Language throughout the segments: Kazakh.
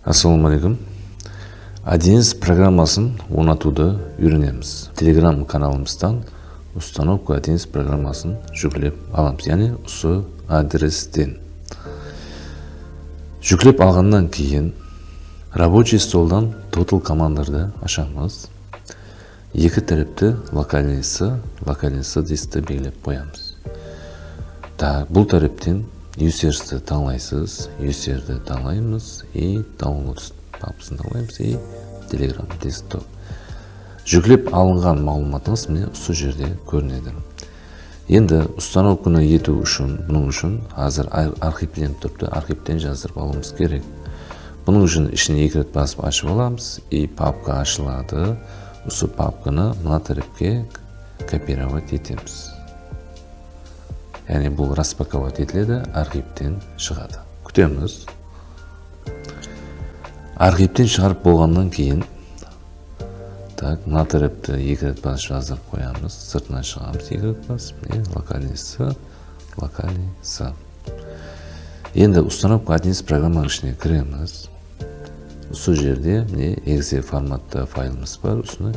Ассалаумағалейкум. A1 программасын орнатуды үйренеміз. Telegram каналымыздан установка A1 программасын жүктеп аламыз. Яғни осы адрестен. Жүктеп алғаннан кейін рабочий столдан total командаларды ашамыз. Екі тарапты локальныйсы десті белгілеп қоямыз. Бұл тараптен users'ты таңлайсыз, user'ді таңлаймыз и download папкасын таңлаймыз и Telegram desktop. Жүктеп алынған мағлұматыңыз міне осы жерде көрінеді. Енді установканы ету үшін, бұның үшін қазір архивленіп тұрды, архивтен жаздырып алуымыз керек. Бұның үшін ішіне екі рет басып ашып аламыз и папка ашылады. Осы папканы мына тарапқа копировать етеміз. Яғни бұл распаковать етіледі, архивтен шығады. Күтеміз. Архивтен шығарып болғаннан кейін мына тарапты екі рет басып жаздырып қоямыз. Сыртына шығамыз, екі рет басып, локальныйсы. Енді установка A1 программаның ішіне кіреміз. Осы жерде exe форматта файлымыз бар. Осыны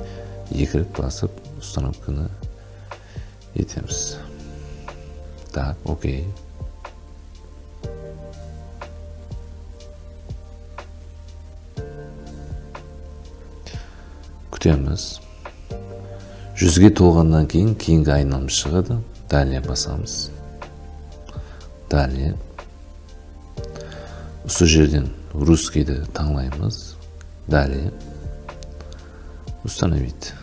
екі рет басып установканы етеміз. Так, окей. Күтеміз. 100-ге толғаннан кейін кейінгі айналымыз шығады. Далее басамыз. Далее. Осы жерден русскийді таңлаймыз. Далее. Установить.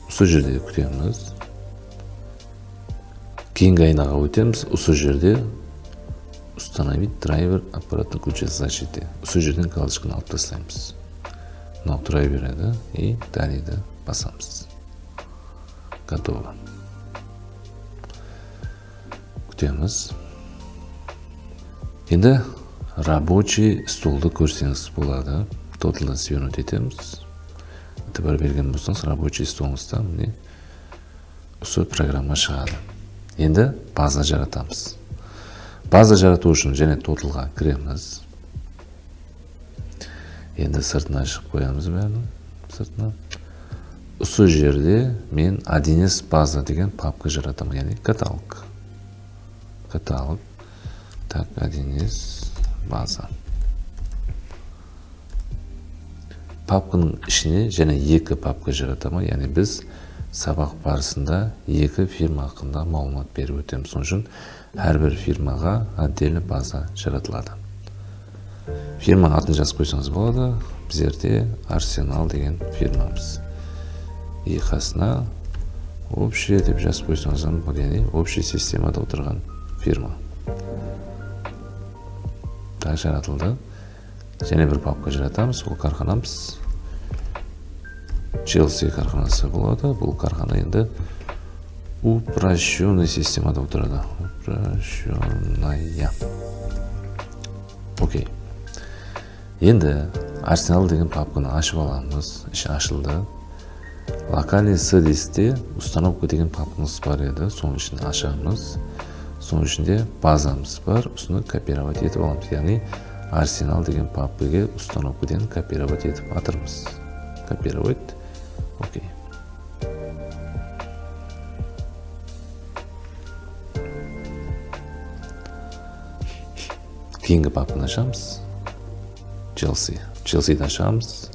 Осы жерде күтеміз. Кейінгі айнаға өтеміз. Осы жерде установить драйвер аппаратный ключ защиты. Осы жерден галочканы алып тастаймыз. Мынау тұра береді и далее басамыз. Готово. Күтеміз. Енді рабочий столды көрсеңіз болады. Тоталдан свернуть етеміз. Тепер берген болсаңыз рабочий столыңызда міне осы программа шығады. Енді база жаратамыз. База жарату үшін және тоталға кіреміз. Енді сыртына шығып қоямыз бәрін. Сыртына. Осы жерде мен A1 база деген папка жаратамын, яғни каталог. Каталог. Так, A1 база. Папканың ішіне және екі папка жаратамын, яғни біз сабақ барысында екі фирма хақында мағлұмат беріп өтеміз. Соның үшін әрбір фирмаға отдельно база жаратылады. Фирманың атын жазып қойсаңыз болады. Біздерде Арсенал деген фирмамыз. И қасына общий деп жазып қойсаңыз болады, яғни общий системада отырған фирма. Так жаратылды. Және бір папка жаратамыз, ол карханамыз. Челси карханасы болады. Бұл кархана енді упрощенная системада отырады. Упрощенная. Окей. Енді Арсенал деген папканы ашып аламыз. Іші ашылды. Локальный десте установка деген папкамыз бар еді. Соның ішін ашамыз. Соның ішінде базамыз бар. Осыны копировать етіп аламыз. Яғни Арсенал деген папкаға установкадан копировать етіп атырмыз. Копировать. Окей. Кейінгі папканы ашамыз. Челсиді ашамыз.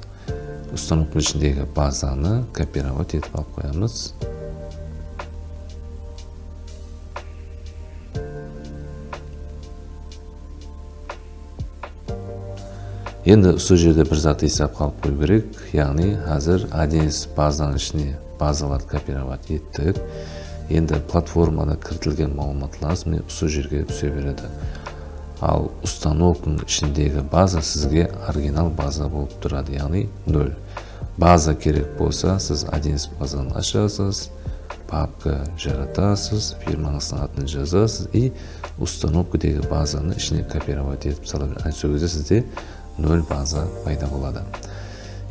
Установка ішіндегі базаны копировать етіп алып қоямыз. Енді осы жерде бір зат есап қалып қою керек. Яғни қазір A1 базаның ішіне базаларды копировать еттік. Енді платформада кіртілген мағлұматларыңыз міне осы жерге түсе береді. Ал установканың ішіндегі база сізге оригинал база болып тұрады, яғни 0. База керек болса, сіз A1 базаны ашасыз, папка жаратасыз, фирмаңыздың атын жазасыз и установкадегі базаны ішіне копировать етіп салады. Сол кезде сізде 0 база пайда болады.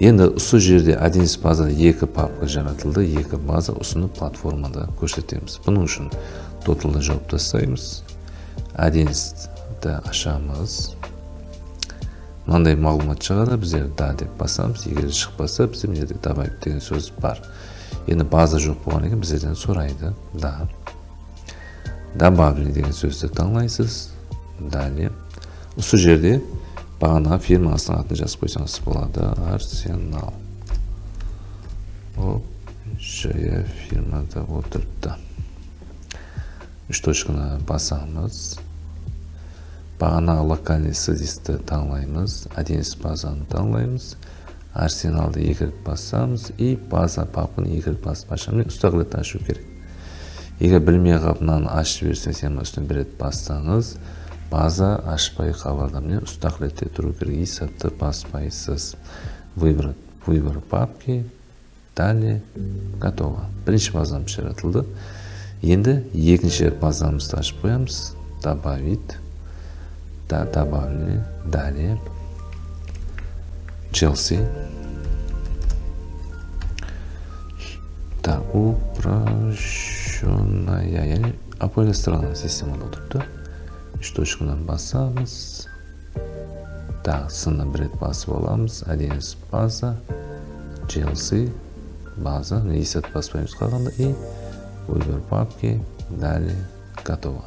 Енді осы жерде A1 базада екі папка жаратылды, екі база осыны платформада көрсетеміз. Бұның үшін тоталды жауып тастаймыз. A1 ашамыз. мынандай мағлұмат шығады, біздер да деп басамыз. Егер шықпаса, бізде мына жерде добавить деген сөз бар. Енді база жоқ болғаннан кейін біздерден сұрайды. Да. Добавили деген сөзді таңдайсыз. Далее. Осы жерде бағана фирмасының атын жазып қойсаңыз болады. Арсенал. О, жая фирмада отырды. Үш точканы басамыз. Бағана локальный садисті таңлаймыз. 1С базаны таңлаймыз. Арсеналды 2 рет басамыз. И база папканы 2 рет басып ашамыз. Ұстақ рет ашу керек. Егер білмей қапынан ашып берсе, сен үстін 1 рет бастаңыз, база ашпай қалады. Міне ұстақ ретте тұру керек. И сәтті баспайсыз. Выбор папки. Далее. Готово. Бірінші базамыз жаратылды. Енді екінші базамызды ашып қоямыз. Добавить. Добавили. Далее. Челси. Так, упрощенная, яғни апеллестранная системада отырды. Үш точкадан басамыз. Так, сыны 1 рет басып аламыз. 1С база. Челси. База. Есет баспаймыз қалғанда. И выбор папки. Далее. Готово.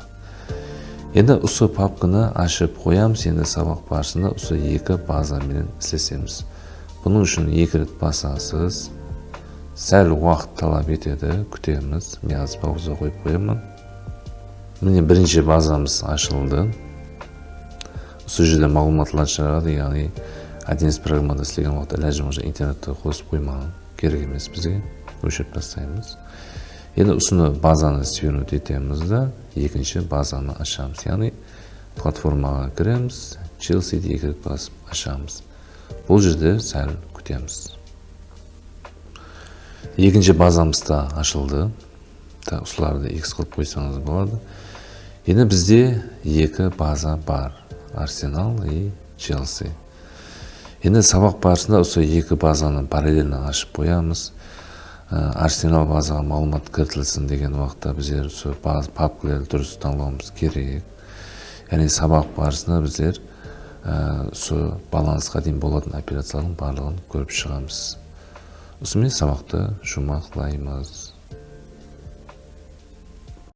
Енді осы папканы ашып қоямыз. Енді сабақ барысында осы 2 базамен істесеміз. Бұның үшін 2 рет басасыз. Сәл уақыт талап етеді. Күтеміз. Мен аз пауза қойып қоямын. Міне бірінші базамыз ашылды. Осы жерде мағлұматлар шығады. Яғни 1С программада істеген уақытта ләжім уже интернетті қосып қоймаған. Керек емес бізге. Өшіріп тастаймыз. Енді осыны базаны свернуть етеміз да, екінші базаны ашамыз. Яғни платформаға кіреміз, Челсиді 2 рет басып ашамыз. Бұл жерде сәл күтеміз. Екінші базамыз да ашылды. Осыларды X қылып қойсаңыз болады. Енді бізде 2 база бар. Арсенал и Челси. Енді сабақ барысында осы 2 базаны параллельно ашып қоямыз. Арсенал базаға мағлұмат кіртілсін деген уақытта біздер папкалерді дұрыс таңдауымыз керек. Яғни сабақ барысында біздер балансқа дейін болатын операциялардың барлығын көріп шығамыз. Осымен сабақты жұмақлаймыз.